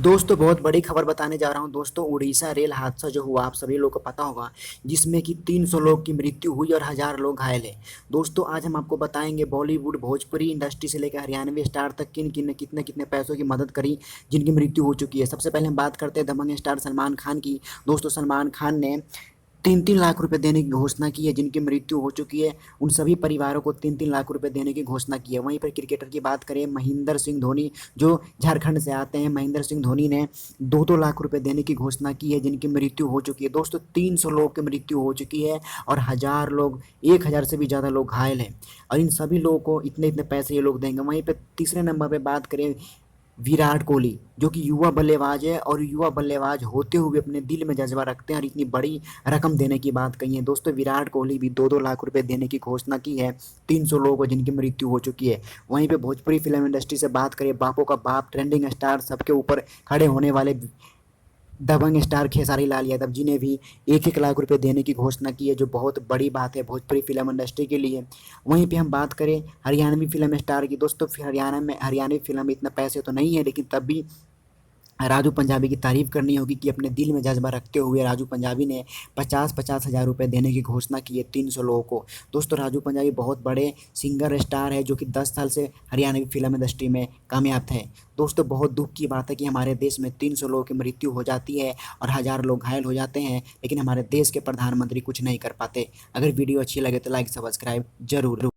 दोस्तों बहुत बड़ी खबर बताने जा रहा हूं। दोस्तों उड़ीसा रेल हादसा जो हुआ आप सभी लोगों को पता होगा, जिसमें कि 300 लोग की मृत्यु हुई और हजार लोग घायल हैं। दोस्तों आज हम आपको बताएंगे बॉलीवुड भोजपुरी इंडस्ट्री से लेकर हरियाणवी स्टार तक किन किन ने कितने कितने पैसों की मदद करी, जिनकी मृत्यु हो चुकी है। सबसे पहले हम बात करते हैं दबंग स्टार सलमान खान की। दोस्तों सलमान खान ने 3-3 लाख रुपए देने की घोषणा की है, जिनकी मृत्यु हो चुकी है। उन सभी परिवारों को 3-3 लाख रुपए देने की घोषणा की है। वहीं पर क्रिकेटर की बात करें, महेंद्र सिंह धोनी जो झारखंड से आते हैं, महेंद्र सिंह धोनी ने 2-2 लाख रुपए देने की घोषणा की है, जिनकी मृत्यु हो चुकी है। दोस्तों 300 लोग की मृत्यु हो चुकी है और हजार लोग, 1,000 से भी ज़्यादा लोग घायल हैं। और इन सभी लोगों को इतने इतने पैसे ये लोग देंगे। वहीं पर तीसरे नंबर पर बात करें विराट कोहली, जो कि युवा बल्लेबाज है और युवा बल्लेबाज होते हुए अपने दिल में जज्बा रखते हैं और इतनी बड़ी रकम देने की बात कही है। दोस्तों विराट कोहली भी 2-2 लाख रुपए देने की घोषणा की है 300 लोगों को, जिनकी मृत्यु हो चुकी है। वहीं पे भोजपुरी फिल्म इंडस्ट्री से बात करें, बापों का बाप, ट्रेंडिंग स्टार, सबके ऊपर खड़े होने वाले दबंग स्टार खेसारी लाल यादव जी ने भी 1-1 लाख रुपए देने की घोषणा की है, जो बहुत बड़ी बात है भोजपुरी फिल्म इंडस्ट्री के लिए। वहीं पे हम बात करें हरियाणवी फिल्म स्टार की। दोस्तों हरियाणा में हरियाणवी फिल्म में इतना पैसे तो नहीं है, लेकिन तब भी राजू पंजाबी की तारीफ करनी होगी कि अपने दिल में जज्बा रखते हुए राजू पंजाबी ने 50-50 हज़ार रुपये देने की घोषणा की है 300 लोगों को। दोस्तों राजू पंजाबी बहुत बड़े सिंगर स्टार है, जो कि 10 साल से हरियाणवी फिल्म इंडस्ट्री में कामयाब थे। दोस्तों बहुत दुख की बात है कि हमारे देश में 300 लोगों की मृत्यु हो जाती है और हजार लोग घायल हो जाते हैं, लेकिन हमारे देश के प्रधानमंत्री कुछ नहीं कर पाते। अगर वीडियो अच्छी लगे तो लाइक सब्सक्राइब जरूर।